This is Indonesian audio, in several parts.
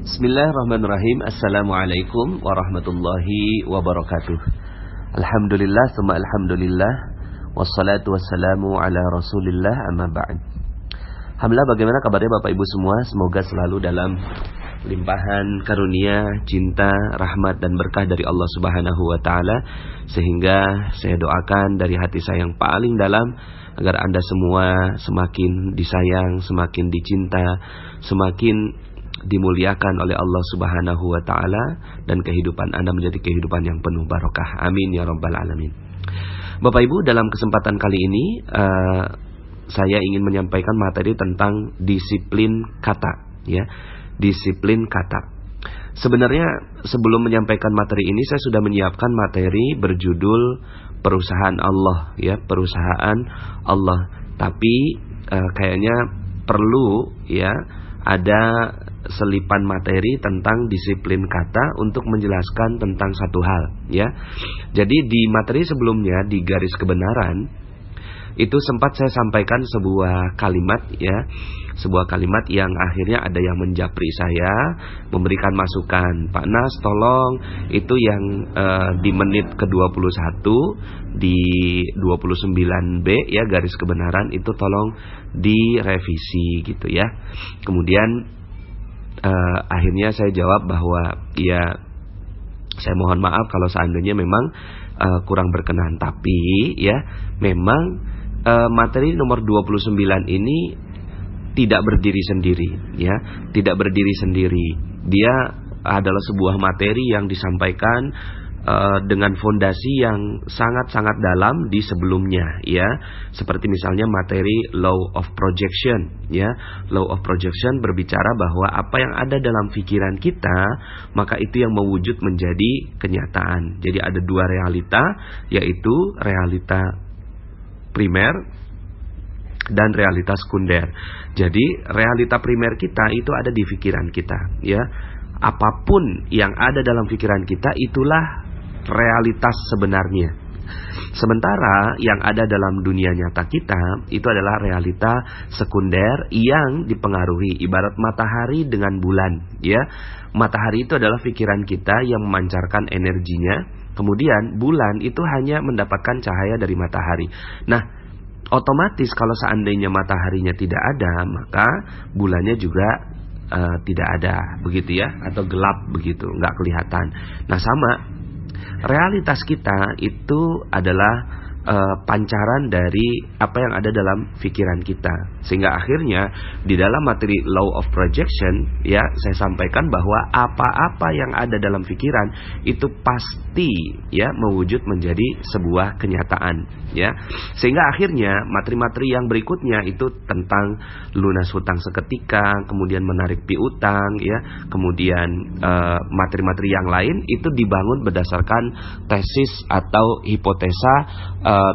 Bismillahirrahmanirrahim. Assalamualaikum warahmatullahi wabarakatuh. Alhamdulillah, summa alhamdulillah. Wassalatu wassalamu ala rasulillah, amma ba'd. Alhamdulillah, bagaimana kabarnya Bapak Ibu semua? Semoga selalu dalam limpahan karunia, cinta, rahmat dan berkah dari Allah Subhanahu wa taala. Sehingga saya doakan dari hati saya yang paling dalam agar Anda semua semakin disayang, semakin dicinta, semakin dimuliakan oleh Allah Subhanahu wa taala, dan kehidupan Anda menjadi kehidupan yang penuh barokah. Amin ya rabbal alamin. Bapak Ibu, dalam kesempatan kali ini saya ingin menyampaikan materi tentang disiplin kata, ya. Disiplin kata. Sebenarnya sebelum menyampaikan materi ini saya sudah menyiapkan materi berjudul perusahaan Allah, ya, perusahaan Allah. Tapi kayaknya perlu, ya, ada selipan materi tentang disiplin kata untuk menjelaskan tentang satu hal, ya. Jadi di materi sebelumnya, di garis kebenaran, itu sempat saya sampaikan sebuah kalimat, ya, sebuah kalimat yang akhirnya ada yang menjapri saya, memberikan masukan, Pak Nas tolong itu yang di menit ke-21 di 29B, ya, garis kebenaran itu tolong direvisi gitu, ya. Kemudian akhirnya saya jawab bahwa ya, saya mohon maaf kalau seandainya memang kurang berkenan. Tapi ya, memang materi nomor 29 ini tidak berdiri sendiri, ya, tidak berdiri sendiri. Dia adalah sebuah materi yang disampaikan dengan fondasi yang sangat-sangat dalam di sebelumnya, ya. Seperti misalnya materi law of projection, ya. Law of projection berbicara bahwa apa yang ada dalam pikiran kita, maka itu yang mewujud menjadi kenyataan. Jadi ada dua realita, yaitu realita primer dan realita sekunder. Jadi realita primer kita itu ada di pikiran kita, ya. Apapun yang ada dalam pikiran kita itulah realitas sebenarnya. Sementara yang ada dalam dunia nyata kita itu adalah realita sekunder yang dipengaruhi, ibarat matahari dengan bulan, ya. Matahari itu adalah pikiran kita yang memancarkan energinya, kemudian bulan itu hanya mendapatkan cahaya dari matahari. Nah, otomatis kalau seandainya mataharinya tidak ada, maka bulannya juga tidak ada, begitu, ya, atau gelap begitu, nggak kelihatan. Nah, sama realitas kita itu adalah pancaran dari apa yang ada dalam pikiran kita. Sehingga akhirnya di dalam materi law of projection, ya, saya sampaikan bahwa apa-apa yang ada dalam pikiran itu pasti, ya, mewujud menjadi sebuah kenyataan, ya. Sehingga akhirnya materi-materi yang berikutnya itu tentang lunas hutang seketika, kemudian menarik piutang, ya, kemudian materi-materi yang lain itu dibangun berdasarkan tesis atau hipotesa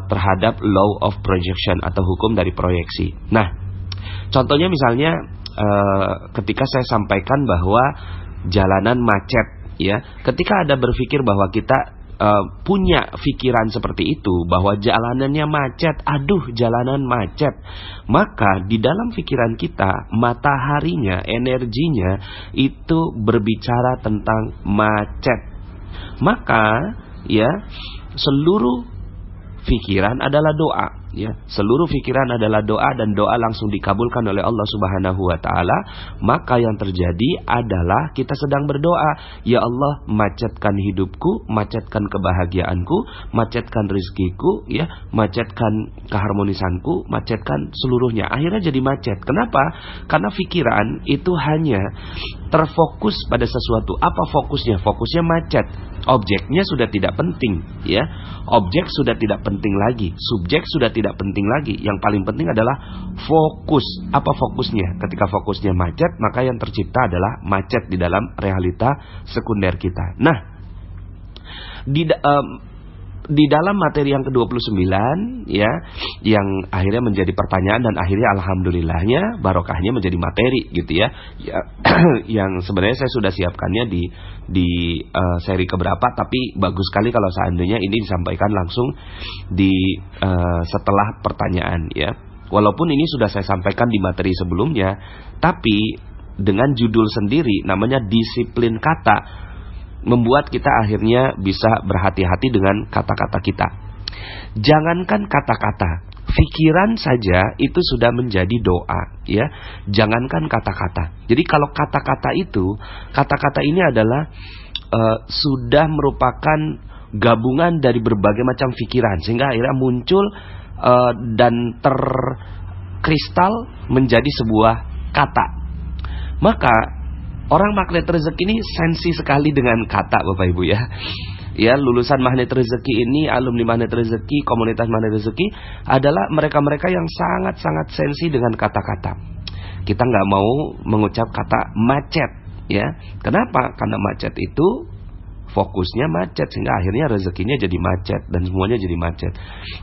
terhadap law of projection atau hukum dari proyeksi. Nah, contohnya misalnya ketika saya sampaikan bahwa jalanan macet, ya, ketika Anda berpikir bahwa kita punya pikiran seperti itu, bahwa jalanannya macet, aduh jalanan macet, maka di dalam pikiran kita mataharinya, energinya itu berbicara tentang macet. Maka, ya, seluruh pikiran adalah doa, ya. Seluruh pikiran adalah doa, dan doa langsung dikabulkan oleh Allah Subhanahu wa taala. Maka yang terjadi adalah kita sedang berdoa, ya Allah, macetkan hidupku, macetkan kebahagiaanku, macetkan rizkiku, ya, macetkan keharmonisanku, macetkan seluruhnya. Akhirnya jadi macet. Kenapa? Karena pikiran itu hanya terfokus pada sesuatu. Apa fokusnya? Fokusnya macet. Objeknya sudah tidak penting, ya. Objek sudah tidak penting lagi, subjek sudah tidak penting lagi. Yang paling penting adalah fokus. Apa fokusnya? Ketika fokusnya macet, maka yang tercipta adalah macet di dalam realita sekunder kita. Nah, di dalam materi yang ke-29, ya, yang akhirnya menjadi pertanyaan dan akhirnya alhamdulillahnya barokahnya menjadi materi gitu, ya, yang sebenarnya saya sudah siapkannya di seri keberapa, tapi bagus sekali kalau seandainya ini disampaikan langsung di setelah pertanyaan, ya. Walaupun ini sudah saya sampaikan di materi sebelumnya, tapi dengan judul sendiri namanya disiplin kata, membuat kita akhirnya bisa berhati-hati dengan kata-kata kita. Jangankan kata-kata, pikiran saja itu sudah menjadi doa, ya. Jangankan kata-kata. Jadi kalau kata-kata ini adalah sudah merupakan gabungan dari berbagai macam pikiran, sehingga akhirnya muncul dan terkristal menjadi sebuah kata. Maka orang magnet rezeki ini sensi sekali dengan kata, Bapak Ibu ya. Ya, lulusan magnet rezeki ini, alumni magnet rezeki, komunitas magnet rezeki adalah mereka-mereka yang sangat-sangat sensi dengan kata-kata. Kita nggak mau mengucap kata macet, ya. Kenapa? Karena macet itu fokusnya macet, sehingga akhirnya rezekinya jadi macet dan semuanya jadi macet.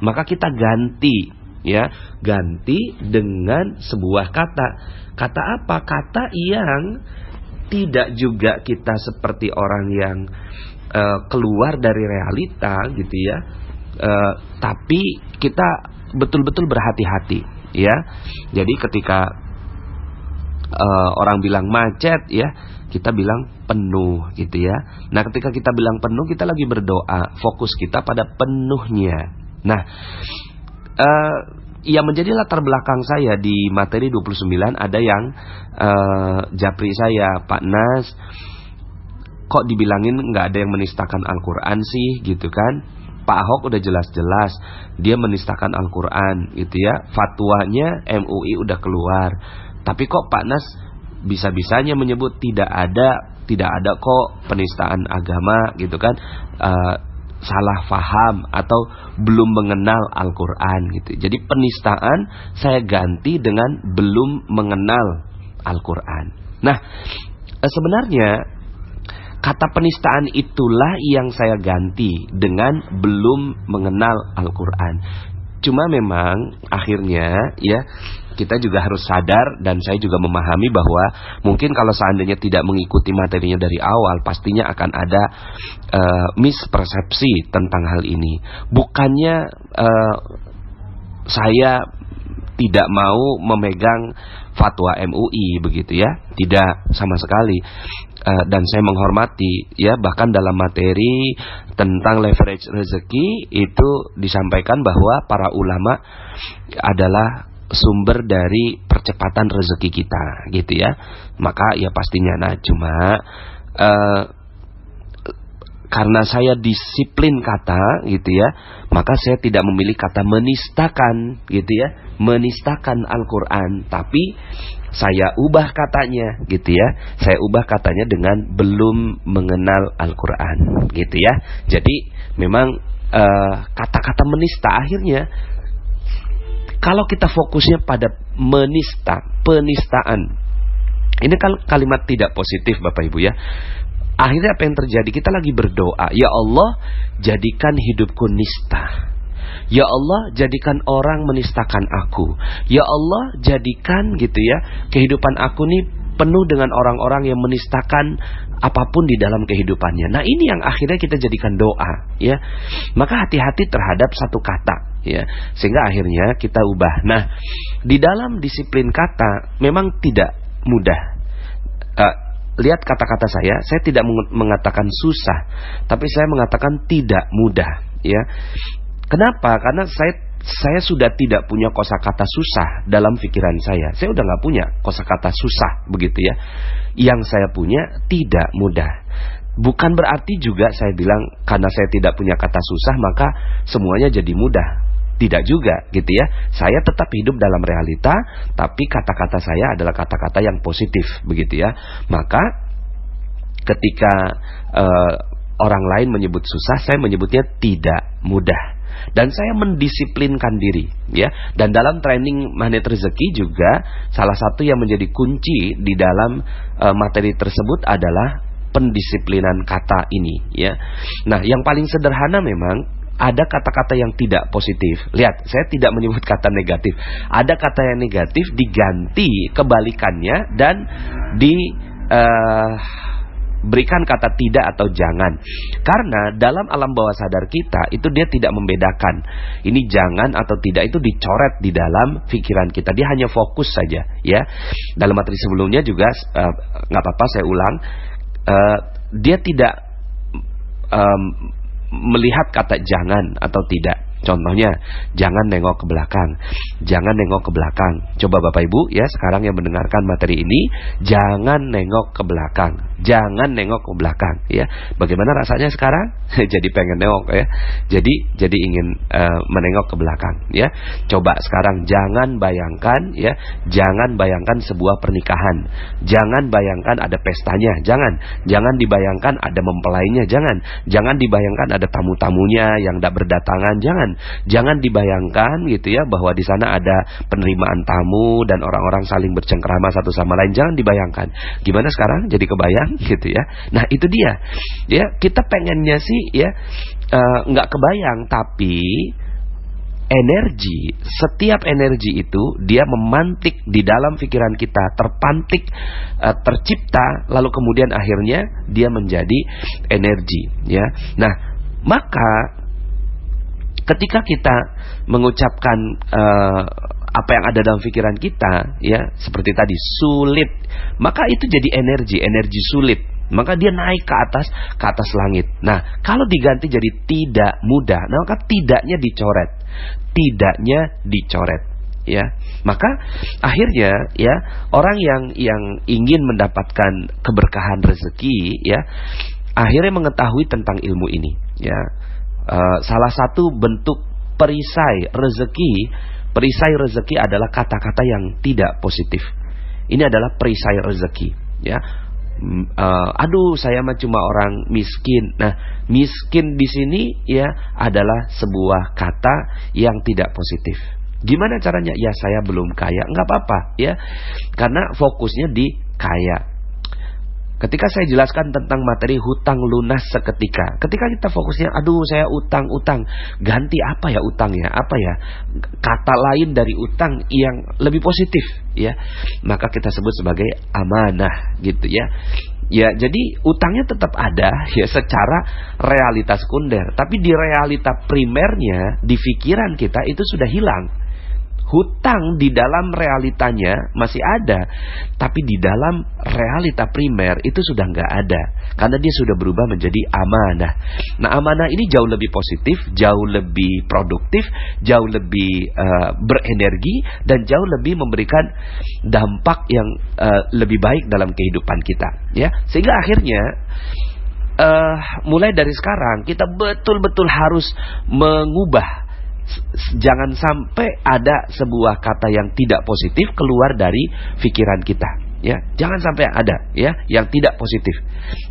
Maka kita ganti, ya, ganti dengan sebuah kata. Kata apa? Kata yang tidak juga kita seperti orang yang keluar dari realita gitu ya, tapi kita betul-betul berhati-hati, ya. Jadi ketika orang bilang macet, ya, kita bilang penuh gitu ya. Nah, ketika kita bilang penuh, kita lagi berdoa, fokus kita pada penuhnya. Nah, yang menjadi latar belakang saya di materi 29 ada yang japri saya, Pak Nas, kok dibilangin nggak ada yang menistakan Al-Quran sih gitu kan. Pak Ahok udah jelas-jelas dia menistakan Al-Quran gitu ya, fatwanya MUI udah keluar, tapi kok Pak Nas bisa-bisanya menyebut tidak ada kok penistaan agama gitu kan. Salah faham atau belum mengenal Al-Quran gitu. Jadi penistaan saya ganti dengan belum mengenal Al-Quran. Nah, sebenarnya kata penistaan itulah yang saya ganti dengan belum mengenal Al-Quran. Cuma memang akhirnya ya kita juga harus sadar, dan saya juga memahami bahwa mungkin kalau seandainya tidak mengikuti materinya dari awal, pastinya akan ada mispersepsi tentang hal ini. Bukannya saya tidak mau memegang fatwa MUI begitu ya, tidak sama sekali. Dan saya menghormati ya, bahkan dalam materi tentang leverage rezeki itu disampaikan bahwa para ulama adalah sumber dari percepatan rezeki kita gitu ya. Maka ya pastinya, nah cuma karena saya disiplin kata gitu ya, maka saya tidak memilih kata menistakan gitu ya, menistakan Al-Quran, tapi saya ubah katanya gitu ya. Saya ubah katanya dengan belum mengenal Al-Quran gitu ya. Jadi memang kata-kata menista akhirnya, kalau kita fokusnya pada penistaan, ini kan kalimat tidak positif Bapak Ibu ya. Akhirnya apa yang terjadi? Kita lagi berdoa, ya Allah jadikan hidupku nista. Ya Allah jadikan orang menistakan aku. Ya Allah jadikan gitu ya, kehidupan aku nih penuh dengan orang-orang yang menistakan apapun di dalam kehidupannya. Nah, ini yang akhirnya kita jadikan doa ya. Maka hati-hati terhadap satu kata ya, sehingga akhirnya kita ubah. Nah, di dalam disiplin kata memang tidak mudah. Lihat kata-kata saya tidak mengatakan susah, tapi saya mengatakan tidak mudah ya. Kenapa? Karena saya sudah tidak punya kosakata susah dalam pikiran saya. Saya udah nggak punya kosakata susah begitu ya. Yang saya punya tidak mudah. Bukan berarti juga saya bilang karena saya tidak punya kata susah maka semuanya jadi mudah. Tidak juga gitu ya. Saya tetap hidup dalam realita, tapi kata-kata saya adalah kata-kata yang positif begitu ya. Maka ketika orang lain menyebut susah, saya menyebutnya tidak mudah. Dan saya mendisiplinkan diri ya. Dan dalam training magnet rezeki juga salah satu yang menjadi kunci di dalam materi tersebut adalah pendisiplinan kata ini ya. Nah, yang paling sederhana memang ada kata-kata yang tidak positif. Lihat, saya tidak menyebut kata negatif. Ada kata yang negatif diganti kebalikannya dan berikan kata tidak atau jangan. Karena dalam alam bawah sadar kita itu dia tidak membedakan ini jangan atau tidak, itu dicoret di dalam pikiran kita. Dia hanya fokus saja, ya. Dalam materi sebelumnya juga nggak apa-apa saya ulang. Dia tidak melihat kata jangan atau tidak. Contohnya, jangan nengok ke belakang. Jangan nengok ke belakang. Coba Bapak Ibu ya, sekarang yang mendengarkan materi ini, jangan nengok ke belakang. Jangan nengok ke belakang ya. Bagaimana rasanya sekarang? Jadi pengen nengok ya. Jadi ingin menengok ke belakang ya. Coba sekarang jangan bayangkan ya, jangan bayangkan sebuah pernikahan. Jangan bayangkan ada pestanya, jangan dibayangkan ada mempelainya, jangan dibayangkan ada tamu-tamunya yang tidak berdatangan, jangan dibayangkan gitu ya bahwa di sana ada penerimaan tamu dan orang-orang saling bercengkrama satu sama lain. Jangan dibayangkan. Gimana sekarang? Jadi kebayang gitu ya. Nah, itu dia. Ya, kita pengennya sih ya nggak kebayang, tapi energi, setiap energi itu dia memantik di dalam pikiran kita, terpantik, tercipta, lalu kemudian akhirnya dia menjadi energi ya. Nah, maka ketika kita mengucapkan apa yang ada dalam pikiran kita ya, seperti tadi sulit, maka itu jadi energi sulit. Maka dia naik ke atas langit. Nah, kalau diganti jadi tidak mudah, nah maka tidaknya dicoret ya. Maka akhirnya ya, orang yang ingin mendapatkan keberkahan rezeki ya, akhirnya mengetahui tentang ilmu ini ya. Salah satu bentuk perisai rezeki adalah kata-kata yang tidak positif. Ini adalah perisai rezeki ya. Aduh, saya mah cuma orang miskin. Nah, miskin di sini ya adalah sebuah kata yang tidak positif. Gimana caranya? Ya, saya belum kaya. Enggak apa-apa ya. Karena fokusnya di kaya. Ketika saya jelaskan tentang materi hutang lunas seketika, ketika kita fokusnya, aduh saya utang, ganti apa ya utangnya, apa ya kata lain dari utang yang lebih positif ya, maka kita sebut sebagai amanah gitu ya. Ya, jadi utangnya tetap ada ya secara realitas sekunder, tapi di realita primernya, di pikiran kita itu sudah hilang. Hutang di dalam realitanya masih ada, tapi di dalam realita primer itu sudah nggak ada, karena dia sudah berubah menjadi amanah. Nah, amanah ini jauh lebih positif, jauh lebih produktif, jauh lebih berenergi, dan jauh lebih memberikan dampak yang lebih baik dalam kehidupan kita ya. Sehingga akhirnya mulai dari sekarang kita betul-betul harus mengubah. Jangan sampai ada sebuah kata yang tidak positif keluar dari pikiran kita ya. Jangan sampai ada ya yang tidak positif.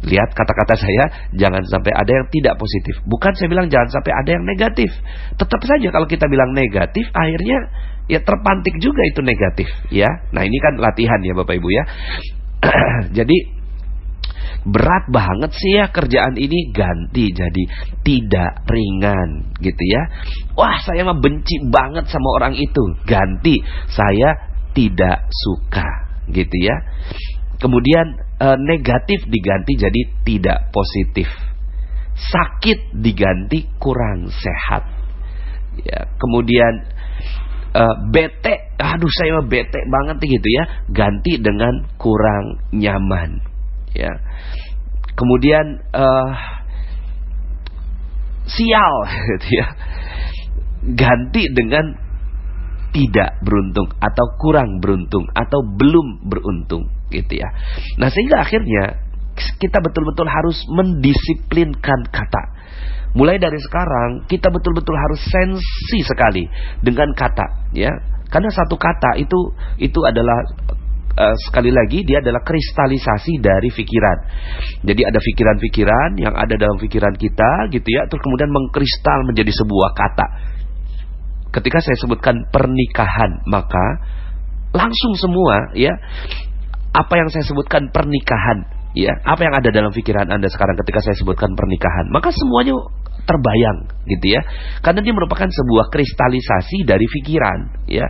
Lihat kata-kata saya, jangan sampai ada yang tidak positif. Bukan saya bilang jangan sampai ada yang negatif. Tetap saja kalau kita bilang negatif, akhirnya ya terpantik juga itu negatif ya. Nah, ini kan latihan ya Bapak Ibu ya. Jadi berat banget sih ya kerjaan ini, ganti jadi tidak ringan gitu ya. Wah, saya mah benci banget sama orang itu, ganti saya tidak suka gitu ya. Kemudian negatif diganti jadi tidak positif. Sakit diganti kurang sehat ya. Kemudian bete, aduh saya mah bete banget gitu ya, ganti dengan kurang nyaman ya. Kemudian sial gitu ya, ganti dengan tidak beruntung atau kurang beruntung atau belum beruntung gitu ya. Nah, sehingga akhirnya kita betul-betul harus mendisiplinkan kata. Mulai dari sekarang kita betul-betul harus sensi sekali dengan kata ya. Karena satu kata itu adalah sekali lagi dia adalah kristalisasi dari pikiran. Jadi ada pikiran-pikiran yang ada dalam pikiran kita gitu ya, terus kemudian mengkristal menjadi sebuah kata. Ketika saya sebutkan pernikahan, maka langsung semua ya, apa yang saya sebutkan pernikahan ya, apa yang ada dalam pikiran Anda sekarang ketika saya sebutkan pernikahan, maka semuanya terbayang gitu ya. Karena dia merupakan sebuah kristalisasi dari pikiran ya.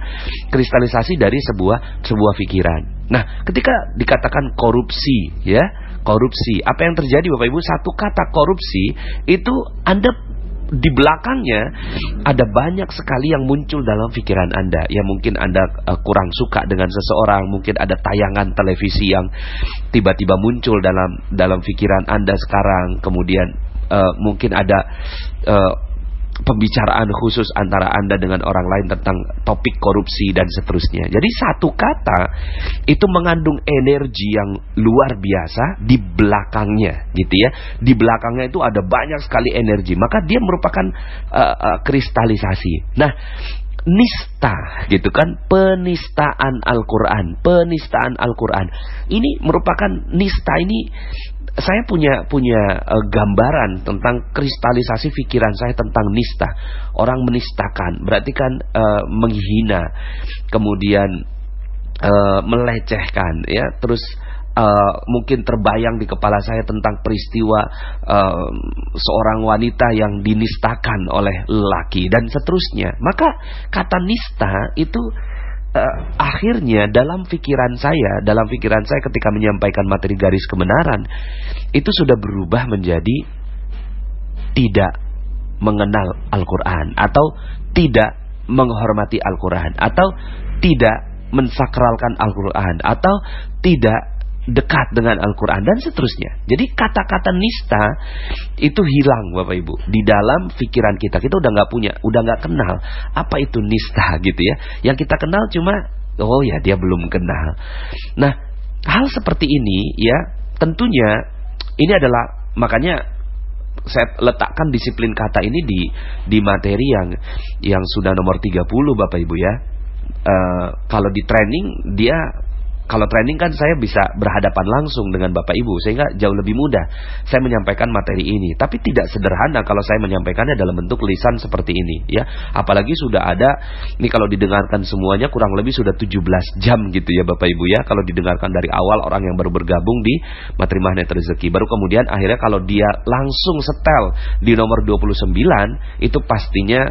Kristalisasi dari sebuah pikiran. Nah, ketika dikatakan korupsi ya, korupsi. Apa yang terjadi Bapak Ibu? Satu kata korupsi itu Anda di belakangnya ada banyak sekali yang muncul dalam pikiran Anda. Ya mungkin Anda kurang suka dengan seseorang, mungkin ada tayangan televisi yang tiba-tiba muncul dalam pikiran Anda sekarang. Kemudian mungkin ada pembicaraan khusus antara Anda dengan orang lain tentang topik korupsi dan seterusnya. Jadi satu kata itu mengandung energi yang luar biasa di belakangnya, gitu ya. Di belakangnya itu ada banyak sekali energi, maka dia merupakan kristalisasi. Nah, nista, gitu kan, penistaan Al-Quran. Ini merupakan nista ini. Saya punya gambaran tentang kristalisasi pikiran saya tentang nista. Orang menistakan berarti kan menghina, kemudian melecehkan, ya. Terus mungkin terbayang di kepala saya tentang peristiwa seorang wanita yang dinistakan oleh lelaki dan seterusnya. Maka kata nista itu akhirnya dalam pikiran saya ketika menyampaikan materi garis kebenaran itu sudah berubah menjadi tidak mengenal Al-Quran, atau tidak menghormati Al-Quran, atau tidak mensakralkan Al-Quran, atau tidak dekat dengan Al-Quran dan seterusnya. Jadi kata-kata nista itu hilang Bapak Ibu di dalam pikiran kita. Kita udah nggak kenal apa itu nista, gitu ya. Yang kita kenal cuma oh ya dia belum kenal. Nah, hal seperti ini ya tentunya ini adalah, makanya saya letakkan disiplin kata ini di materi yang sudah nomor 30 Bapak Ibu ya. Kalau di training kalau training kan saya bisa berhadapan langsung dengan Bapak Ibu, sehingga jauh lebih mudah saya menyampaikan materi ini. Tapi tidak sederhana kalau saya menyampaikannya dalam bentuk lisan seperti ini, ya. Apalagi sudah ada, ini kalau didengarkan semuanya kurang lebih sudah 17 jam gitu ya Bapak Ibu ya. Kalau didengarkan dari awal orang yang baru bergabung di Materi Magnet Rezeki, baru kemudian akhirnya kalau dia langsung setel di nomor 29, itu pastinya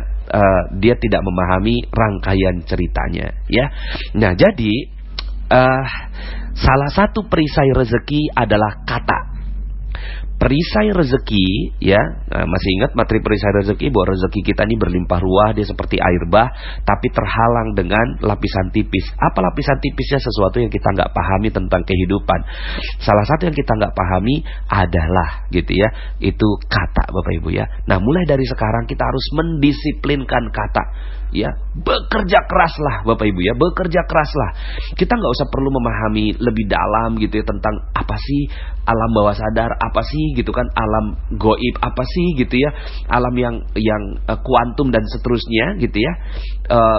dia tidak memahami rangkaian ceritanya, ya. Nah, jadi salah satu perisai rezeki adalah kata. Perisai rezeki, ya, masih ingat materi perisai rezeki bahwa rezeki kita ini berlimpah ruah, dia seperti air bah, tapi terhalang dengan lapisan tipis. Apa lapisan tipisnya? Sesuatu yang kita nggak pahami tentang kehidupan. Salah satu yang kita nggak pahami adalah, gitu ya, itu kata Bapak Ibu ya. Nah, mulai dari sekarang kita harus mendisiplinkan kata, ya. Bekerja keraslah Bapak Ibu ya, bekerja keraslah. Kita nggak usah perlu memahami lebih dalam gitu ya tentang apa sih alam bawah sadar, apa sih gitu kan, alam goib apa sih gitu ya, alam yang kuantum dan seterusnya gitu ya,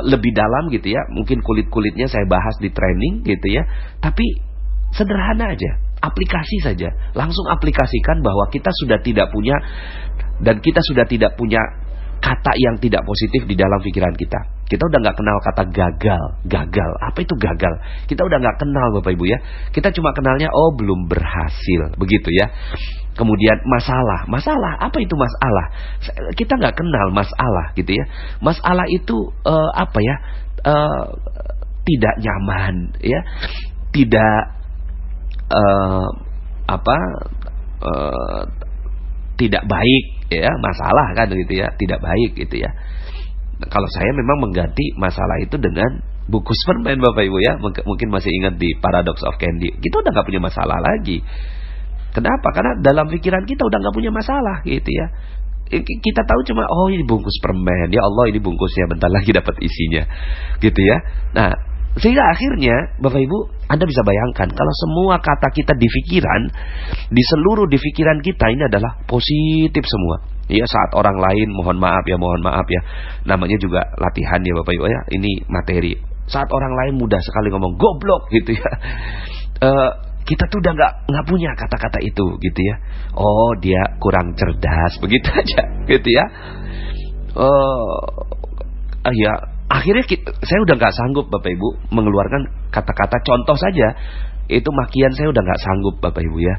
lebih dalam gitu ya. Mungkin kulit-kulitnya saya bahas di training gitu ya. Tapi sederhana aja, aplikasi saja, langsung aplikasikan bahwa kita sudah tidak punya, dan kita sudah tidak punya kata yang tidak positif di dalam pikiran kita. Kita udah nggak kenal kata gagal. Apa itu gagal? Kita udah nggak kenal Bapak Ibu ya. Kita cuma kenalnya belum berhasil, begitu ya. Kemudian masalah. Apa itu masalah? Kita nggak kenal masalah, gitu ya. Masalah itu apa ya? Tidak nyaman, ya. Tidak tidak baik, ya, masalah kan gitu ya, tidak baik gitu ya. Kalau saya memang mengganti masalah itu dengan bungkus permen Bapak Ibu ya. Mungkin masih ingat di Paradox of Candy. Kita udah gak punya masalah lagi. Kenapa? Karena dalam pikiran kita udah gak punya masalah gitu ya. Kita tahu cuma ini bungkus permen, ya Allah ini bungkusnya, bentar lagi dapat isinya, gitu ya. Nah, sehingga akhirnya Bapak Ibu, Anda bisa bayangkan kalau semua kata kita di pikiran, di seluruh di pikiran kita ini adalah positif semua. Ya, saat orang lain mohon maaf ya, namanya juga latihan ya Bapak Ibu ya, ini materi. Saat orang lain mudah sekali ngomong goblok gitu ya, kita tuh udah nggak punya kata-kata itu gitu ya. Dia kurang cerdas, begitu aja gitu ya. Ya, akhirnya saya udah nggak sanggup Bapak Ibu mengeluarkan kata-kata. Contoh saja, itu makian saya udah nggak sanggup Bapak Ibu ya.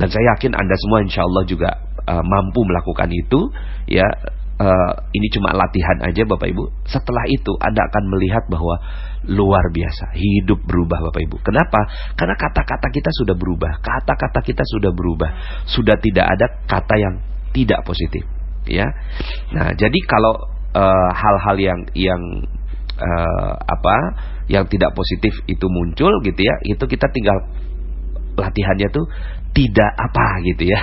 Dan saya yakin Anda semua insya Allah juga mampu melakukan itu ya. ini cuma latihan aja Bapak Ibu. Setelah itu Anda akan melihat bahwa luar biasa, hidup berubah Bapak Ibu. Kenapa? Karena kata-kata kita sudah berubah, kata-kata kita sudah berubah, sudah tidak ada kata yang tidak positif, ya. Nah, jadi kalau hal-hal yang yang tidak positif itu muncul gitu ya, itu kita tinggal latihannya tuh tidak apa gitu ya.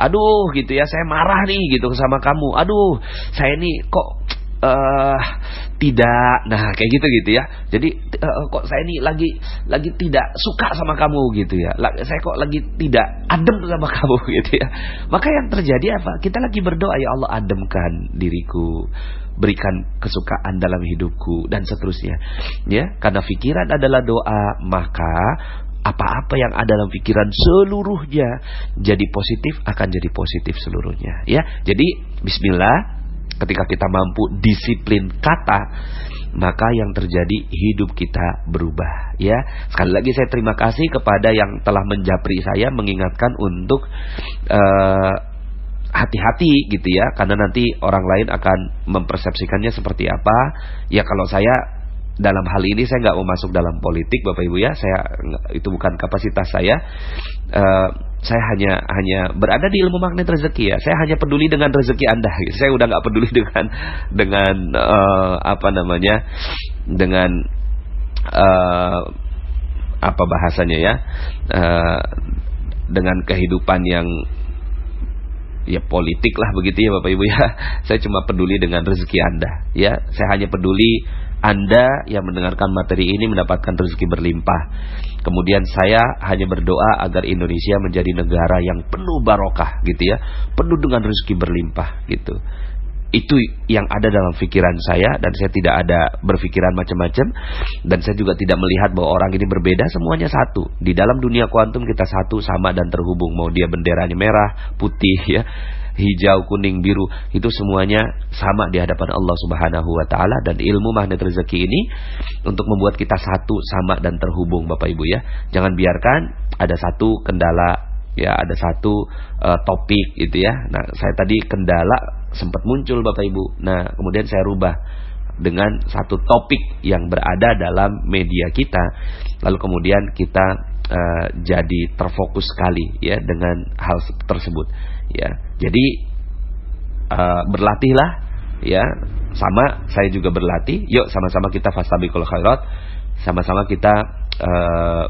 Aduh gitu ya, saya marah nih gitu sama kamu. Aduh, saya nih kok tidak. Nah, kayak gitu ya. Jadi kok saya nih lagi tidak suka sama kamu gitu ya. Saya kok lagi tidak adem sama kamu gitu ya. Maka yang terjadi apa? Kita lagi berdoa, ya Allah ademkan diriku, berikan kesukaan dalam hidupku dan seterusnya. Ya, karena pikiran adalah doa, maka apa-apa yang ada dalam pikiran seluruhnya jadi positif, akan jadi positif seluruhnya, ya. Jadi bismillah, ketika kita mampu disiplin kata, maka yang terjadi hidup kita berubah, ya. Sekali lagi saya terima kasih kepada yang telah menjapri saya, mengingatkan untuk hati-hati gitu ya, karena nanti orang lain akan mempersepsikannya seperti apa. Ya, kalau saya dalam hal ini saya nggak mau masuk dalam politik Bapak Ibu ya, itu bukan kapasitas saya. Saya hanya berada di ilmu magnet rezeki ya. Saya hanya peduli dengan rezeki Anda gitu. Saya udah nggak peduli dengan apa bahasanya ya, dengan kehidupan yang ya politik lah begitu ya Bapak Ibu ya. Saya cuma peduli dengan rezeki Anda ya. Saya hanya peduli Anda yang mendengarkan materi ini mendapatkan rezeki berlimpah. Kemudian saya hanya berdoa agar Indonesia menjadi negara yang penuh barokah gitu ya, penuh dengan rezeki berlimpah gitu. Itu yang ada dalam pikiran saya, dan saya tidak ada berpikiran macam-macam, dan saya juga tidak melihat bahwa orang ini berbeda. Semuanya satu. Di dalam dunia kuantum kita satu, sama dan terhubung. Mau dia benderanya merah, putih ya, hijau, kuning, biru, itu semuanya sama di hadapan Allah Subhanahu wa taala. Dan ilmu magnet rezeki ini untuk membuat kita satu, sama dan terhubung Bapak Ibu ya. Jangan biarkan ada satu kendala ya, ada satu topik gitu ya. Nah, saya tadi kendala sempat muncul Bapak Ibu. Nah, kemudian saya rubah dengan satu topik yang berada dalam media kita. Lalu kemudian kita jadi terfokus sekali ya dengan hal tersebut ya. Jadi berlatihlah ya, sama saya juga berlatih. Yuk sama-sama kita fastabiqul khairat, sama-sama kita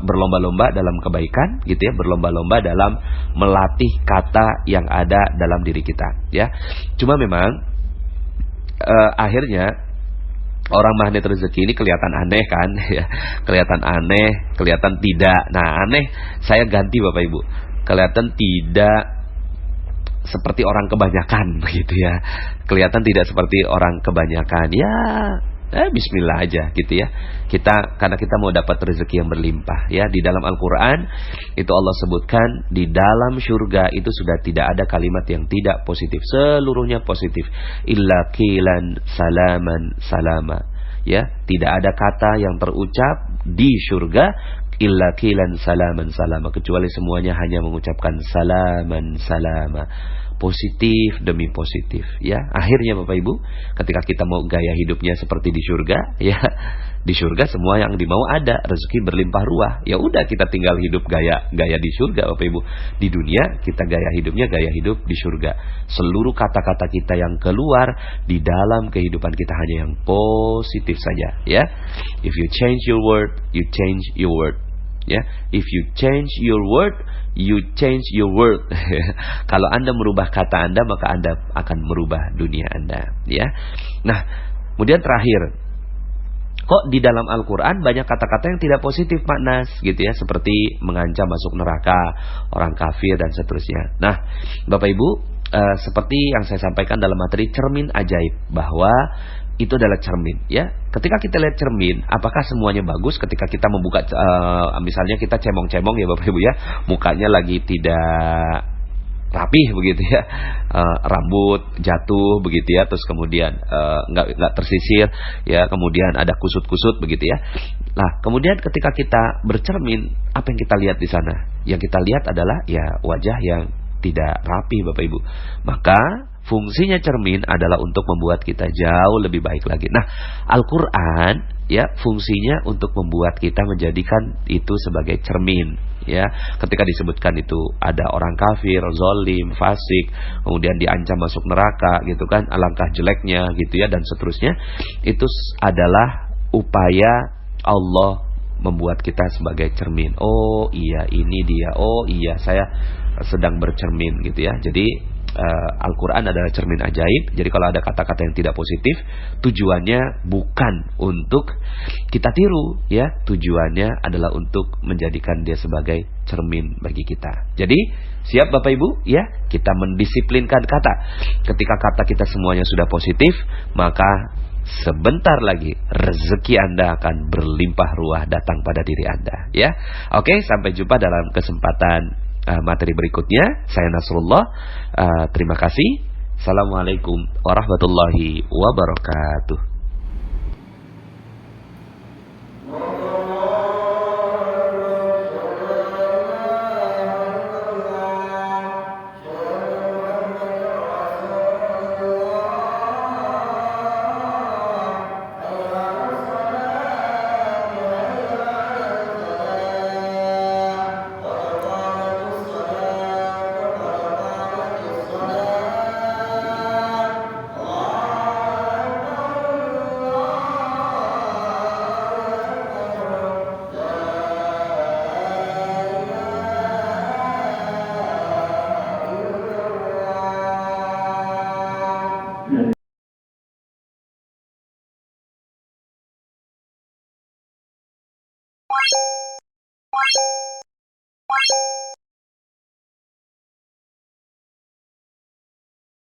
berlomba-lomba dalam kebaikan gitu ya, berlomba-lomba dalam melatih kata yang ada dalam diri kita ya. Cuma memang akhirnya orang magnet rezeki ini kelihatan aneh kan ya, kelihatan aneh, kelihatan tidak. Nah, aneh saya ganti Bapak Ibu, kelihatan tidak seperti orang kebanyakan begitu ya, kelihatan tidak seperti orang kebanyakan ya. Bismillah aja gitu ya. Karena kita mau dapat rezeki yang berlimpah ya. Di dalam Al-Quran itu Allah sebutkan, di dalam syurga itu sudah tidak ada kalimat yang tidak positif, seluruhnya positif. Illa qilan salaman salama ya. Tidak ada kata yang terucap di syurga illa qilan salaman salama, kecuali semuanya hanya mengucapkan salaman salama, positif demi positif ya. Akhirnya Bapak Ibu, ketika kita mau gaya hidupnya seperti di surga ya, di surga semua yang dimau ada, rezeki berlimpah ruah. Ya udah, kita tinggal hidup gaya di surga Bapak Ibu. Di dunia kita gaya hidupnya gaya hidup di surga. Seluruh kata-kata kita yang keluar di dalam kehidupan kita hanya yang positif saja ya. If you change your word, you change your world ya. If you change your word, you change your world. Kalau Anda merubah kata Anda, maka Anda akan merubah dunia Anda ya. Nah, kemudian terakhir, kok di dalam Al-Quran banyak kata-kata yang tidak positif Pak Nas gitu ya, seperti mengancam masuk neraka, orang kafir dan seterusnya. Nah Bapak Ibu, seperti yang saya sampaikan dalam materi cermin ajaib, bahwa itu adalah cermin ya. Ketika kita lihat cermin, apakah semuanya bagus? Ketika kita membuka misalnya kita cemong-cemong ya Bapak Ibu ya, mukanya lagi tidak rapih begitu ya, rambut jatuh begitu ya, terus kemudian nggak tersisir ya, kemudian ada kusut-kusut begitu ya. Nah, kemudian ketika kita bercermin, apa yang kita lihat di sana? Yang kita lihat adalah ya wajah yang tidak rapi Bapak Ibu. Maka fungsinya cermin adalah untuk membuat kita jauh lebih baik lagi. Nah, Al-Qur'an ya fungsinya untuk membuat kita menjadikan itu sebagai cermin. Ya, ketika disebutkan itu ada orang kafir, zalim, fasik, kemudian diancam masuk neraka gitu kan, alangkah jeleknya gitu ya dan seterusnya, itu adalah upaya Allah membuat kita sebagai cermin. Oh iya ini dia, oh iya saya sedang bercermin gitu ya. Jadi Al-Quran adalah cermin ajaib. Jadi kalau ada kata-kata yang tidak positif, tujuannya bukan untuk kita tiru ya, tujuannya adalah untuk menjadikan dia sebagai cermin bagi kita. Jadi siap Bapak Ibu ya, kita mendisiplinkan kata. Ketika kata kita semuanya sudah positif, maka sebentar lagi rezeki Anda akan berlimpah ruah datang pada diri Anda ya. Oke, sampai jumpa dalam kesempatan materi berikutnya. Saya Nasrullah, terima kasih. Assalamualaikum warahmatullahi wabarakatuh.